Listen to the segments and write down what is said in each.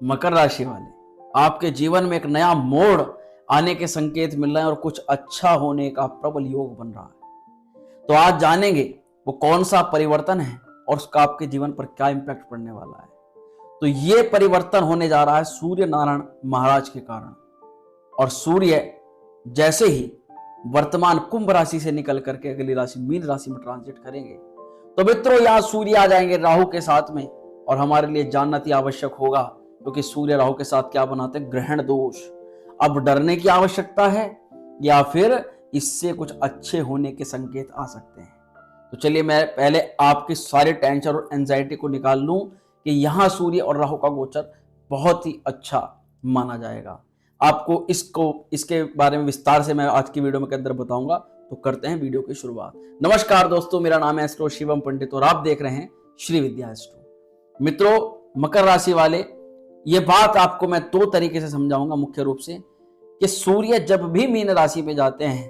मकर राशि वाले, आपके जीवन में एक नया मोड़ आने के संकेत मिल रहे हैं और कुछ अच्छा होने का प्रबल योग बन रहा है। तो आज जानेंगे वो कौन सा परिवर्तन है और उसका आपके जीवन पर क्या इंपैक्ट पड़ने वाला है। तो ये परिवर्तन होने जा रहा है सूर्य नारायण महाराज के कारण। और सूर्य जैसे ही वर्तमान कुंभ राशि से निकल करके अगली राशि मीन राशि में ट्रांजिट करेंगे, तो मित्रों यहाँ सूर्य आ जाएंगे राहु के साथ में। और हमारे लिए जानना ही आवश्यक होगा, क्योंकि सूर्य राहु के साथ क्या बनाते हैं, ग्रहण दोष। अब डरने की आवश्यकता है या फिर इससे कुछ अच्छे होने के संकेत आ सकते हैं। तो चलिए मैं पहले आपकी सारी टेंशन और एंजाइटी को निकाल लूं कि यहाँ सूर्य और राहु का गोचर बहुत ही अच्छा माना जाएगा। आपको इसके बारे में विस्तार से मैं आज की वीडियो के अंदर बताऊंगा। तो करते हैं वीडियो की शुरुआत। नमस्कार दोस्तों, मेरा नाम है एस्ट्रो शिवम पंडित और आप देख रहे हैं श्री विद्या एस्ट्रो। मित्रों, मकर राशि वाले, ये बात आपको मैं दो तरीके से समझाऊंगा मुख्य रूप से कि सूर्य जब भी मीन राशि में जाते हैं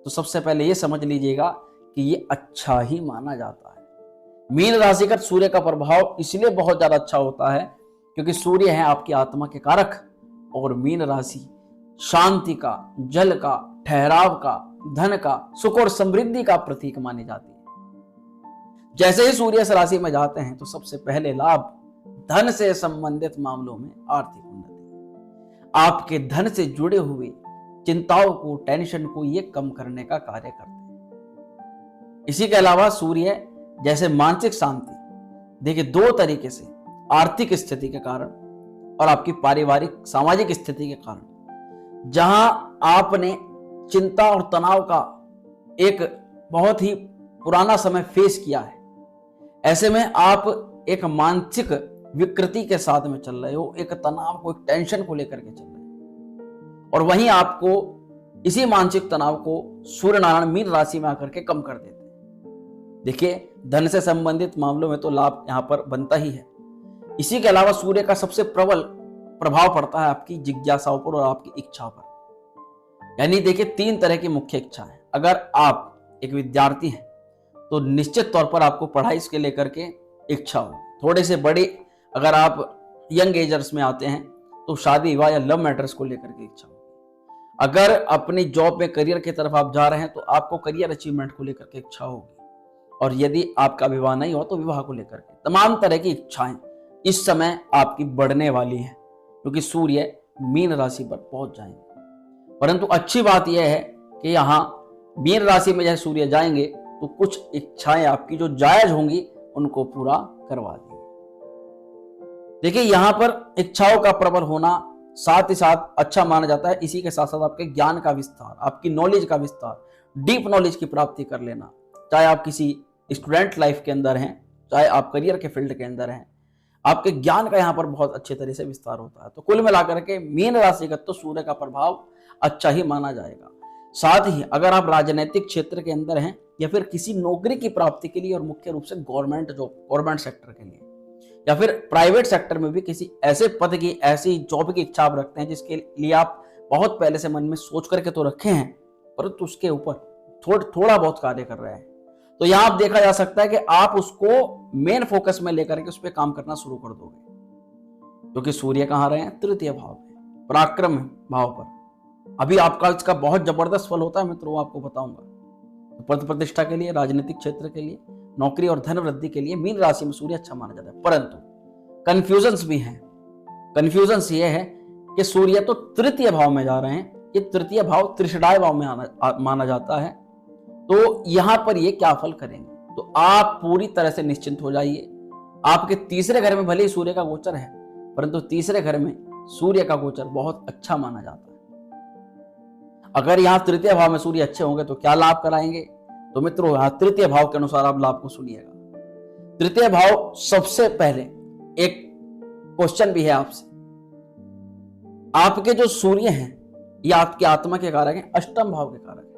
तो सबसे पहले ये समझ लीजिएगा कि ये अच्छा ही माना जाता है। मीन राशि का सूर्य का प्रभाव इसलिए बहुत ज्यादा अच्छा होता है क्योंकि सूर्य है आपकी आत्मा के कारक और मीन राशि शांति का, जल का, ठहराव का, धन का, सुख और समृद्धि का प्रतीक मानी जाती है। जैसे ही सूर्य इस राशि में जाते हैं तो सबसे पहले लाभ धन से संबंधित मामलों में आर्थिक उन्नति, आपके धन से जुड़े हुए चिंताओं को, टेंशन को ये कम करने का कार्य करते हैं। इसी के अलावा सूर्य जैसे मानसिक शांति, देखिए दो तरीके से, आर्थिक स्थिति के कारण और आपकी पारिवारिक सामाजिक स्थिति के कारण, जहां आपने चिंता और तनाव का एक बहुत ही पुराना समय फेस किया है, ऐसे में आप एक मानसिक विकृति के साथ में चल रहे हो, एक तनाव को, एक टेंशन को लेकर के चल रहे हो, और वहीं आपको इसी मानसिक तनाव को सूर्य नारायण मीन राशि में आकर के कम कर देते हैं। देखिए धन से संबंधित मामलों में तो लाभ यहां पर बनता ही है। इसी के अलावा सूर्य का सबसे प्रबल प्रभाव पड़ता है आपकी जिज्ञासाओं पर और आपकी इच्छाओं पर। यानी देखिए तीन तरह की मुख्य इच्छा है। अगर आप एक विद्यार्थी हैं तो निश्चित तौर पर आपको पढ़ाई के लेकर के इच्छा हो। थोड़े से बड़े अगर आप यंग एजर्स में आते हैं तो शादी विवाह या लव मैटर्स को लेकर के इच्छा हो। अगर अपनी जॉब में करियर की तरफ आप जा रहे हैं तो आपको करियर अचीवमेंट को लेकर के इच्छा होगी। और यदि आपका विवाह नहीं हो तो विवाह को लेकर के तमाम तरह की इच्छाएं इस समय आपकी बढ़ने वाली है, क्योंकि सूर्य मीन राशि पर पहुंच जाएंगे। परंतु अच्छी बात यह है कि यहाँ मीन राशि में जैसे सूर्य जाएंगे तो कुछ इच्छाएं आपकी जो जायज होंगी उनको पूरा करवा देंगे। देखिए यहाँ पर इच्छाओं का प्रबल होना साथ ही साथ अच्छा माना जाता है। इसी के साथ साथ आपके ज्ञान का विस्तार, आपकी नॉलेज का विस्तार, डीप नॉलेज की प्राप्ति कर लेना, चाहे आप किसी स्टूडेंट लाइफ के अंदर हैं, चाहे आप करियर के फील्ड के अंदर हैं, आपके ज्ञान का यहाँ पर बहुत अच्छे तरह से विस्तार होता है। तो कुल मिलाकर के मीन राशि का तो सूर्य का प्रभाव अच्छा ही माना जाएगा। साथ ही अगर आप राजनीतिक क्षेत्र के अंदर हैं या फिर किसी नौकरी की प्राप्ति के लिए और मुख्य रूप से गवर्नमेंट जॉब, गवर्नमेंट सेक्टर के लिए या फिर प्राइवेट सेक्टर में भी किसी ऐसे पद की, ऐसी जॉब की इच्छा आप रखते हैं जिसके लिए आप बहुत पहले से मन में सोच करके तो रखे हैं, परंतु उसके ऊपर थोड़ा बहुत कार्य कर रहे हैं, तो यहां आप देखा जा सकता है कि आप उसको मेन फोकस में लेकर के उस पर काम करना शुरू कर दोगे। क्योंकि सूर्य कहां रहे हैं, तृतीय भाव में, पराक्रम भाव पर। अभी आपका इसका बहुत जबरदस्त फल होता है मित्रों, आपको बताऊंगा। तो पद प्रतिष्ठा के लिए, राजनीतिक क्षेत्र के लिए, नौकरी और धन वृद्धि के लिए मीन राशि में सूर्य अच्छा माना जाता है। परंतु कंफ्यूजन्स भी हैं। कंफ्यूजन्स ये है कि सूर्य तो तृतीय भाव में जा रहे हैं, ये तृतीय भाव त्रिषडाय भाव में माना जाता है। तो यहां पर ये क्या फल करेंगे, तो आप पूरी तरह से निश्चिंत हो जाइए। आपके तीसरे घर में भले ही सूर्य का गोचर है, परंतु तीसरे घर में सूर्य का गोचर बहुत अच्छा माना जाता है। अगर यहां तृतीय भाव में सूर्य अच्छे होंगे तो क्या लाभ कराएंगे, तो मित्रों यहां तृतीय भाव के अनुसार आप लाभ को सुनिएगा। तृतीय भाव, सबसे पहले एक क्वेश्चन भी है आपसे। आपके जो सूर्य हैं ये आपकी आत्मा के कारक हैं, अष्टम भाव के कारक हैं।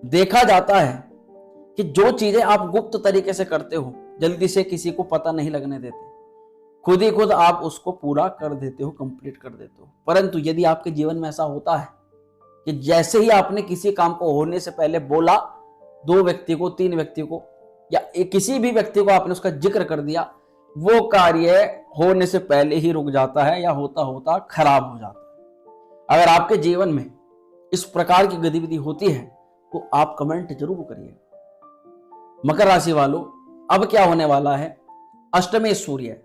देखा जाता है कि जो चीजें आप गुप्त तरीके से करते हो, जल्दी से किसी को पता नहीं लगने देते, खुद ही खुद आप उसको पूरा कर देते हो, कंप्लीट कर देते हो। परंतु यदि आपके जीवन में ऐसा होता है कि जैसे ही आपने किसी काम को होने से पहले बोला, 2 व्यक्ति को, 3 व्यक्ति को या किसी भी व्यक्ति को आपने उसका जिक्र कर दिया, वो कार्य होने से पहले ही रुक जाता है या होता होता खराब हो जाता है। अगर आपके जीवन में इस प्रकार की गतिविधि होती है तो आप कमेंट जरूर करिएगा। मकर राशि वालों, अब क्या होने वाला है, अष्टमे सूर्य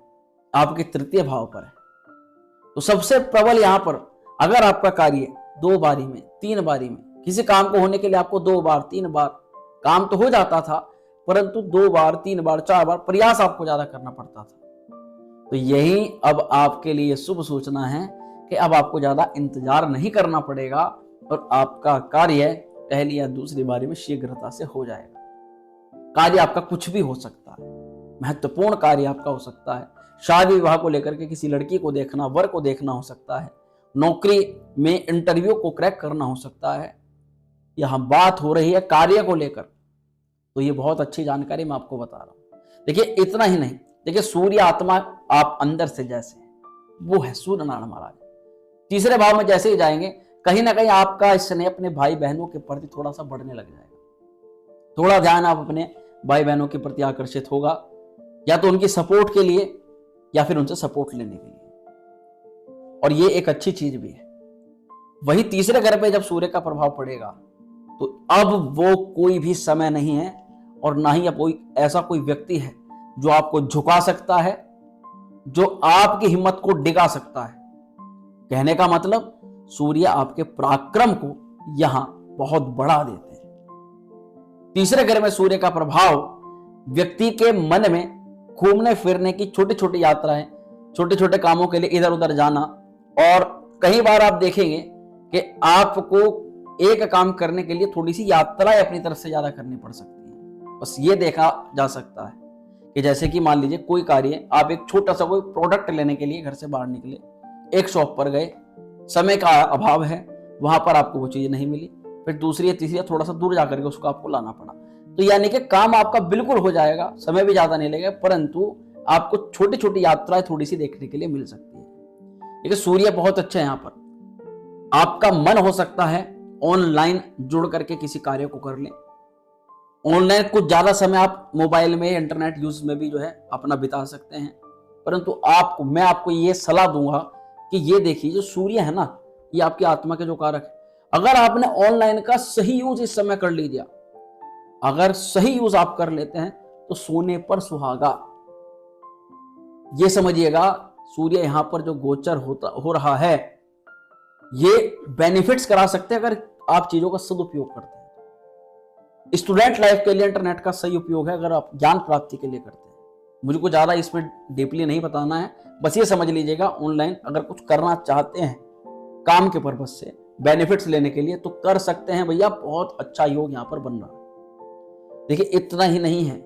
आपके तृतीय भाव पर है। तो सबसे प्रबल यहां पर, अगर आपका कार्य 2 बारी में 3 बारी में, किसी काम को होने के लिए आपको 2 बार 3 बार काम तो हो जाता था, परंतु 2 बार 3 बार 4 बार प्रयास आपको ज्यादा करना पड़ता था। तो यही अब आपके लिए शुभ सूचना है कि अब आपको ज्यादा इंतजार नहीं करना पड़ेगा और आपका कार्य पहली या दूसरी बारी में शीघ्रता से हो जाएगा। कार्य आपका कुछ भी हो सकता है, महत्वपूर्ण कार्य आपका हो सकता है। शादी विवाह को लेकर के किसी लड़की को देखना, वर को देखना हो सकता है, नौकरी में इंटरव्यू को क्रैक करना हो सकता है। यहां बात हो रही है कार्य को लेकर, तो ये बहुत अच्छी जानकारी मैं आपको बता रहा हूं। देखिए इतना ही नहीं, देखिए सूर्य आत्मा आप अंदर से जैसे वो है सूर्य नारायण महाराज, तीसरे भाव में जैसे ही जाएंगे कहीं ना कहीं आपका स्नेह अपने भाई बहनों के प्रति थोड़ा सा बढ़ने लग जाएगा। थोड़ा ध्यान आप अपने भाई बहनों के प्रति आकर्षित होगा, या तो उनकी सपोर्ट के लिए या फिर उनसे सपोर्ट लेने के लिए, और ये एक अच्छी चीज भी है। वही तीसरे घर पे जब सूर्य का प्रभाव पड़ेगा तो अब वो कोई भी समय नहीं है और ना ही अब ऐसा कोई व्यक्ति है जो आपको झुका सकता है, जो आपकी हिम्मत को डिगा सकता है। कहने का मतलब सूर्य आपके पराक्रम को यहां बहुत बढ़ा देते हैं। तीसरे घर में सूर्य का प्रभाव व्यक्ति के मन में घूमने फिरने की छोटी छोटी यात्राएं, छोटे छोटे कामों के लिए इधर उधर जाना, और कई बार आप देखेंगे कि आपको एक काम करने के लिए थोड़ी सी यात्राएं अपनी तरफ से ज्यादा करनी पड़ सकती है। बस ये देखा जा सकता है कि जैसे कि मान लीजिए कोई कार्य, आप एक छोटा सा कोई प्रोडक्ट लेने के लिए घर से बाहर निकले, एक शॉप पर गए, समय का अभाव है, वहां पर आपको वो चीज नहीं मिली, फिर दूसरी या तीसरी थोड़ा सा दूर जाकर के उसको आपको लाना पड़ा। तो यानी कि काम आपका बिल्कुल हो जाएगा, समय भी ज्यादा नहीं लगेगा, परंतु आपको छोटी छोटी यात्राएं थोड़ी सी देखने के लिए मिल सकती है। देखिए सूर्य बहुत अच्छा है यहाँ पर। आपका मन हो सकता है ऑनलाइन जुड़ करके किसी कार्य को कर लें, ऑनलाइन कुछ ज्यादा समय आप मोबाइल में इंटरनेट यूज में भी जो है अपना बिता सकते हैं, परंतु मैं आपको ये सलाह दूंगा कि ये देखिए जो सूर्य है ना, ये आपकी आत्मा के जो कारक है, अगर आपने ऑनलाइन का सही यूज इस समय कर लीजिए, अगर सही यूज आप कर लेते हैं तो सोने पर सुहागा। ये समझिएगा सूर्य यहां पर जो गोचर हो रहा है, ये बेनिफिट्स करा सकते हैं अगर आप चीजों का सदुपयोग करते हैं। स्टूडेंट लाइफ के लिए इंटरनेट का सही उपयोग है अगर आप ज्ञान प्राप्ति के लिए करते हैं। मुझे को ज्यादा इसमें डीपली नहीं बताना है, बस ये समझ लीजिएगा ऑनलाइन अगर कुछ करना चाहते हैं काम के पर्पज से, बेनिफिट्स लेने के लिए, तो कर सकते हैं भैया। बहुत अच्छा योग यहाँ पर बन रहा है। देखिए इतना ही नहीं है,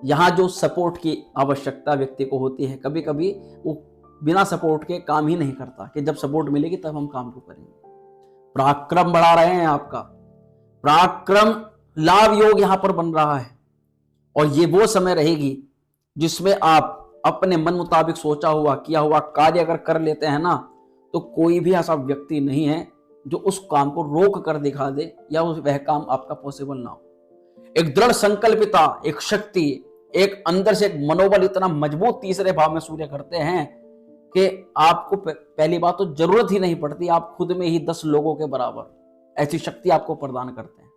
यहाँ जो सपोर्ट की आवश्यकता व्यक्ति को होती है, कभी कभी वो बिना सपोर्ट के काम ही नहीं करता, कि जब सपोर्ट मिलेगी तब हम काम को करेंगे। पराक्रम बढ़ा रहे हैं आपका, पराक्रम लाभ योग यहां पर बन रहा है, और ये वो समय रहेगी जिसमें आप अपने मन मुताबिक सोचा हुआ किया हुआ कार्य अगर कर लेते हैं ना, तो कोई भी ऐसा व्यक्ति नहीं है जो उस काम को रोक कर दिखा दे या वह काम आपका पॉसिबल ना हो। एक दृढ़ संकल्पिता, एक शक्ति, एक अंदर से एक मनोबल इतना मजबूत तीसरे भाव में सूर्य करते हैं कि आपको पहली बात तो जरूरत ही नहीं पड़ती, आप खुद में ही 10 लोगों के बराबर ऐसी शक्ति आपको प्रदान करते हैं।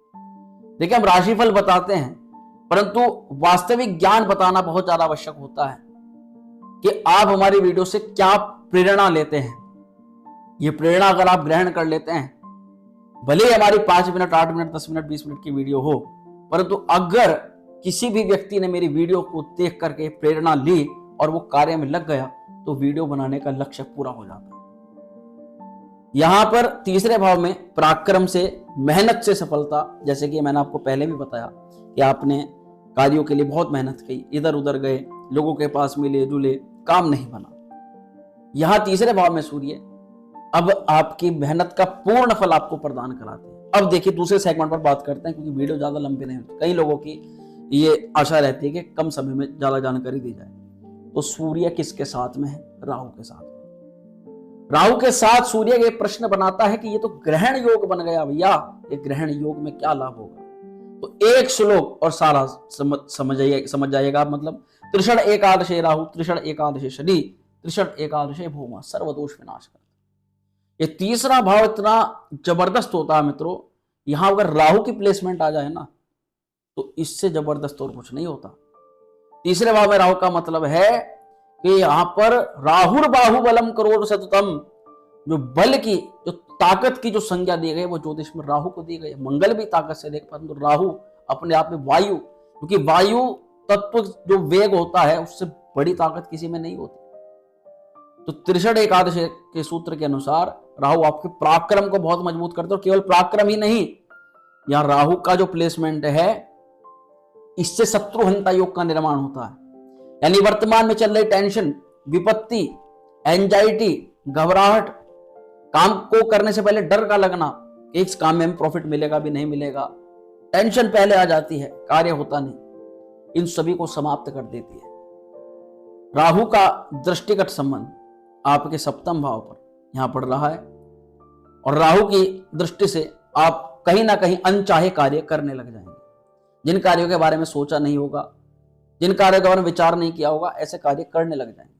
देखिए हम राशिफल बताते हैं, परंतु वास्तविक ज्ञान बताना बहुत ज्यादा आवश्यक होता है कि आप हमारी वीडियो से क्या प्रेरणा लेते हैं। ये प्रेरणा अगर आप ग्रहण कर लेते हैं, भले ही हमारी 5 मिनट 8 मिनट 10 मिनट 20 मिनट की वीडियो हो, परंतु अगर किसी भी व्यक्ति ने मेरी वीडियो को देख करके प्रेरणा ली और वो कार्य में लग गया, तो वीडियो बनाने का लक्ष्य पूरा हो जाता है। यहां पर तीसरे भाव में पराक्रम से, मेहनत से सफलता, जैसे कि मैंने आपको पहले भी बताया कि आपने कार्यों के लिए बहुत मेहनत की, इधर उधर गए, लोगों के पास मिले जुले, काम नहीं बना। यहां तीसरे भाव में सूर्य अब आपकी मेहनत का पूर्ण फल आपको प्रदान कराते हैं। अब देखिए दूसरे सेगमेंट पर बात करते हैं, क्योंकि वीडियो ज्यादा लंबी नहीं होती। कई लोगों की ये आशा रहती है कि कम समय में ज्यादा जानकारी दी जाए। तो सूर्य किसके साथ में है? राहु के साथ। राहु के साथ सूर्य ये प्रश्न बनाता है कि ये तो ग्रहण योग बन गया भैया, ये ग्रहण योग में क्या लाभ होगा? तो एक श्लोक और सारा समझ जाइएगा, मतलब त्रिषण एकादशे राहु, त्रिषण एकादशे शनि, त्रिषण एकादशे भूमा, सर्वदोष विनाश कर। ये तीसरा भाव इतना जबरदस्त होता है मित्रों, यहां अगर राहु की प्लेसमेंट आ जाए ना तो इससे जबरदस्त और कुछ नहीं होता। तीसरे भाव में राहु का मतलब है कि यहां पर राहुर बाहुबलम करोड़ शततम, जो बल की, जो ताकत की जो संज्ञा दी गई वो ज्योतिष में राहु को दी गई। मंगल भी ताकत से देख, परंतु राहु अपने आप में वायु, क्योंकि वायु तत्व जो वेग होता है उससे बड़ी ताकत किसी में नहीं होती। तो त्रिषण एकादश के सूत्र के अनुसार राहु आपके पराक्रम को बहुत मजबूत करते हैं, और केवल पराक्रम ही नहीं, यहां राहु का जो प्लेसमेंट है इससे शत्रुहंता योग का निर्माण होता है। यानी वर्तमान में चल रही टेंशन, विपत्ति, एंजाइटी, घबराहट, काम को करने से पहले डर का लगना कि इस काम में प्रॉफिट मिलेगा भी नहीं मिलेगा, टेंशन पहले आ जाती है, कार्य होता नहीं, इन सभी को समाप्त कर देती है। राहु का दृष्टिगत संबंध आपके सप्तम भाव पर यहां पड़ रहा है, और राहु की दृष्टि से आप कहीं ना कहीं अनचाहे कार्य करने लग जाएंगे। जिन कार्यों के बारे में सोचा नहीं होगा, जिन कार्यों के बारे में विचार नहीं किया होगा, ऐसे कार्य करने लग जाएंगे,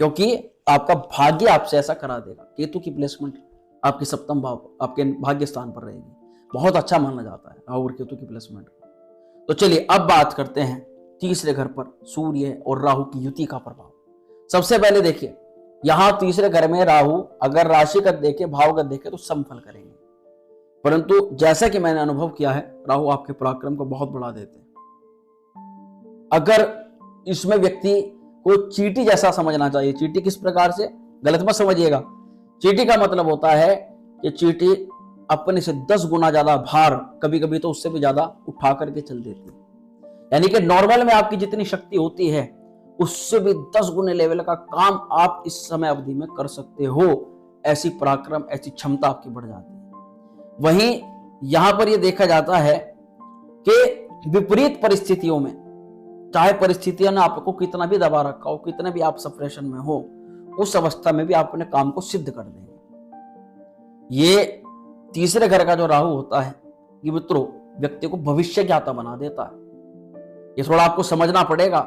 क्योंकि आपका भाग्य आपसे ऐसा करा देगा। केतु की प्लेसमेंट आपके सप्तम भाव, आपके भाग्य स्थान पर रहेगी, बहुत अच्छा माना जाता है राहु और केतु की प्लेसमेंट। तो चलिए अब बात करते हैं तीसरे घर पर सूर्य और राहु की युति का प्रभाव। सबसे पहले देखिए, यहां तीसरे घर में राहु अगर राशिगत देखे, भावगत देखे तो समफल करेंगे, परंतु जैसा कि मैंने अनुभव किया है, राहु आपके पराक्रम को बहुत बढ़ा देते हैं। अगर इसमें व्यक्ति को चींटी जैसा समझना चाहिए, चींटी किस प्रकार से, गलत मत समझिएगा, चींटी का मतलब होता है कि चींटी अपने से 10 गुना ज्यादा भार, कभी कभी तो उससे भी ज्यादा उठा करके चल देती है। यानी कि नॉर्मल में आपकी जितनी शक्ति होती है उससे भी 10 गुने लेवल का काम आप इस समय अवधि में कर सकते हो, ऐसी पराक्रम, ऐसी क्षमता आपकी बढ़ जाती है। वहीं यहां पर यह देखा जाता है कि विपरीत परिस्थितियों में, चाहे परिस्थितियों ने आपको कितना भी दबा रखा हो, कितने भी आप सप्रेशन में हो, उस अवस्था में भी आप अपने काम को सिद्ध कर देंगे। ये तीसरे घर का जो राहु होता है, ये मित्रों व्यक्ति को भविष्य ज्ञाता बना देता है। ये थोड़ा आपको समझना पड़ेगा।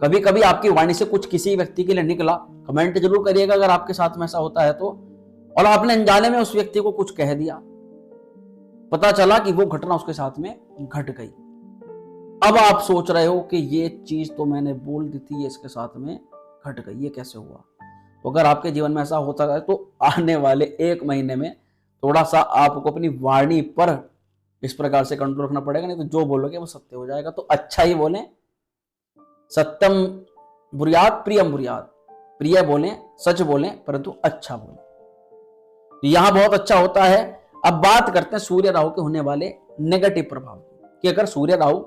कभी कभी आपकी वाणी से कुछ किसी व्यक्ति के लिए निकला, कमेंट जरूर करिएगा अगर आपके साथ में ऐसा होता है तो, और आपने अनजाने में उस व्यक्ति को कुछ कह दिया, पता चला कि वो घटना उसके साथ में घट गई। अब आप सोच रहे हो कि ये चीज तो मैंने बोल दी थी, ये इसके साथ में घट गई, ये कैसे हुआ। तो अगर आपके जीवन में ऐसा होता है तो आने वाले 1 महीने में थोड़ा सा आपको अपनी वाणी पर इस प्रकार से कंट्रोल रखना पड़ेगा, नहीं तो जो बोलोगे वो सत्य हो जाएगा। तो अच्छा ही बोलें, सत्यम बुर्यात प्रियम बुर्यात, प्रिय बोलें, सच बोलें, परंतु अच्छा बोलें। तो यहां बहुत अच्छा होता है। अब बात करते हैं सूर्य राहु के होने वाले नेगेटिव प्रभाव कि अगर सूर्य राहु,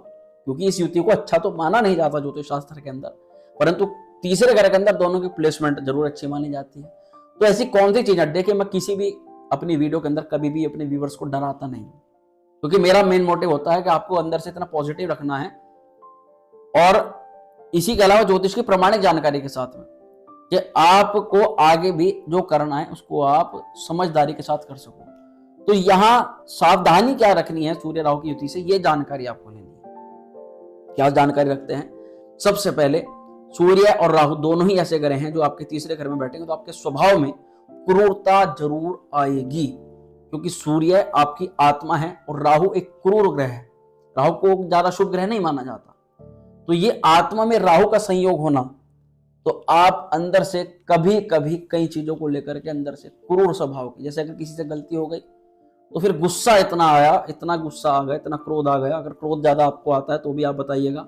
क्योंकि इस युति को अच्छा तो माना नहीं जाता ज्योतिष शास्त्र के अंदर, परंतु तीसरे घर के अंदर दोनों की प्लेसमेंट जरूर अच्छी मानी जाती है। तो ऐसी कौन सी चीज है, देखिए मैं किसी भी अपनी वीडियो के अंदर कभी भी अपने व्यूवर्स को डराता नहीं, क्योंकि मेरा मेन मोटिव होता है कि आपको अंदर से इतना पॉजिटिव रखना है, और इसी के अलावा ज्योतिष की प्रमाणिक जानकारी के साथ में कि आपको आगे भी जो करना है उसको आप समझदारी के साथ कर सको। तो यहां सावधानी क्या रखनी है सूर्य राहु की युति से, यह जानकारी आपको लेनी है। क्या जानकारी रखते हैं? सबसे पहले सूर्य और राहु दोनों ही ऐसे ग्रह हैं जो आपके तीसरे घर में बैठेंगे तो आपके स्वभाव में क्रूरता जरूर आएगी, क्योंकि सूर्य आपकी आत्मा है और राहु एक क्रूर ग्रह है। राहु को ज्यादा शुभ ग्रह नहीं माना जाता। तो ये आत्मा में राहु का संयोग होना, तो आप अंदर से कभी कभी कई चीजों को लेकर के अंदर से क्रूर स्वभाव की, जैसे अगर किसी से गलती हो गई तो फिर गुस्सा इतना आया, इतना गुस्सा आ गया, इतना क्रोध आ गया। अगर क्रोध ज्यादा आपको आता है तो भी आप बताइएगा,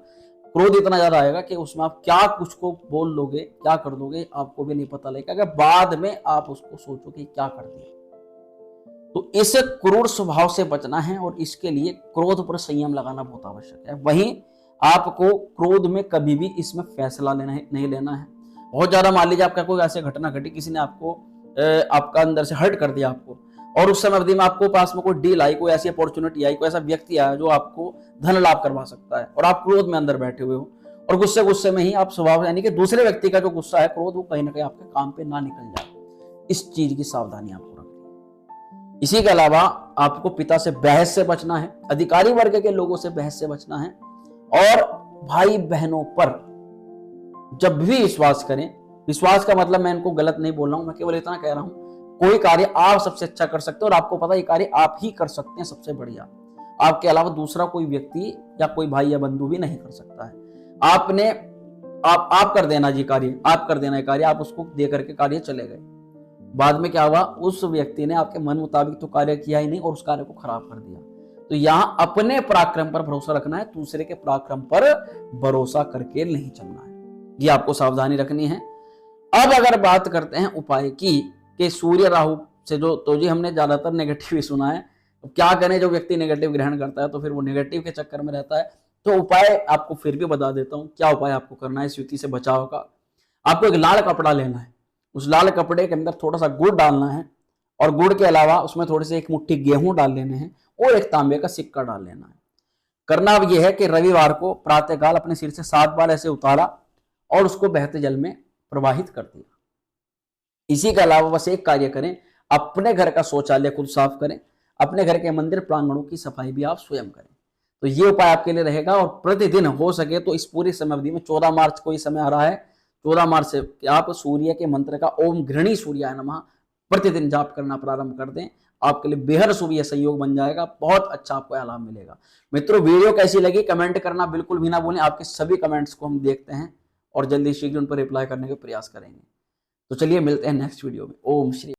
क्रोध इतना ज्यादा आएगा कि उसमें आप क्या कुछ को बोल लोगे, क्या कर दोगे, आपको भी नहीं पता लगेगा। अगर बाद में आप उसको सोचो कि क्या कर दिया। तो इस क्रूर स्वभाव से बचना है और इसके लिए क्रोध पर संयम लगाना बहुत आवश्यक है। वहीं आपको क्रोध में कभी भी इसमें फैसला नहीं लेना है। बहुत ज्यादा मान लीजिए आपका कोई ऐसी घटना घटी, किसी ने आपको आपका अंदर से हर्ट कर दिया आपको, और उस समय अवधि में आपको पास में कोई डील आई, कोई ऐसी अपॉर्चुनिटी आई, कोई ऐसा व्यक्ति आया जो आपको धन लाभ करवा सकता है, और आप क्रोध में अंदर बैठे हुए हो और गुस्से में ही आप स्वभाव, यानी कि दूसरे व्यक्ति का जो गुस्सा है, क्रोध, वो कहीं ना कहीं आपके काम पे ना निकल जाए। इस चीज की सावधानी आपको रखनी है। इसी के अलावा आपको पिता से बहस से बचना है, अधिकारी वर्ग के लोगों से बहस से बचना है, और भाई बहनों पर जब भी विश्वास करें, विश्वास का मतलब मैं इनको गलत नहीं बोल रहा हूं, मैं केवल इतना कह रहा हूं कोई कार्य आप सबसे अच्छा कर सकते हो और आपको पता है ये कार्य आप ही कर सकते हैं सबसे बढ़िया, आपके अलावा दूसरा कोई व्यक्ति या कोई भाई या बंधु भी नहीं कर सकता है। आपने आप कर देना जी कार्य, आप कर देना है कार्य, आप उसको दे करके कार्य चले गए, बाद में क्या हुआ, उस व्यक्ति ने आपके मन मुताबिक तो कार्य किया ही नहीं और उस कार्य को खराब कर दिया। तो यहां अपने पराक्रम पर भरोसा रखना है, दूसरे के पराक्रम पर भरोसा करके नहीं चलना है, ये आपको सावधानी रखनी है। अब अगर बात करते हैं उपाय की कि सूर्य राहु से जो, तो जी हमने ज्यादातर नेगेटिव ही सुना है, तो क्या करें, जो व्यक्ति नेगेटिव ग्रहण करता है तो फिर वो नेगेटिव के चक्कर में रहता है। तो उपाय आपको फिर भी बता देता हूं, क्या उपाय आपको करना है इस युति से बचाव का। आपको एक लाल कपड़ा लेना है, उस लाल कपड़े के अंदर थोड़ा सा गुड़ डालना है और गुड़ के अलावा उसमें थोड़ी सी एक मुट्ठी गेहूं डाल लेने हैं और एक तांबे का सिक्का डाल लेना है। करना अब यह है कि रविवार को प्रातःकाल अपने सिर से 7 बार ऐसे उतारा और उसको बहते जल में प्रवाहित कर दिया। इसी के अलावा बस एक कार्य करें, अपने घर का शौचालय खुद साफ करें, अपने घर के मंदिर प्रांगणों की सफाई भी आप स्वयं करें। तो ये उपाय आपके लिए रहेगा और प्रतिदिन हो सके तो इस पूरी समय अवधि में 14 मार्च को ये समय आ रहा है, 14 मार्च से आप सूर्य के मंत्र का ओम गृहणी सूर्याय नमः प्रतिदिन जाप करना प्रारंभ कर दें, आपके लिए बेहद शुभ यह संयोग बन जाएगा, बहुत अच्छा आपको लाभ मिलेगा। मित्रों, वीडियो कैसी लगी कमेंट करना बिल्कुल भी ना भूलें, आपके सभी कमेंट्स को हम देखते हैं और जल्दी शीघ्र उन पर रिप्लाई करने का प्रयास करेंगे। तो चलिए मिलते हैं नेक्स्ट वीडियो में। ओम श्री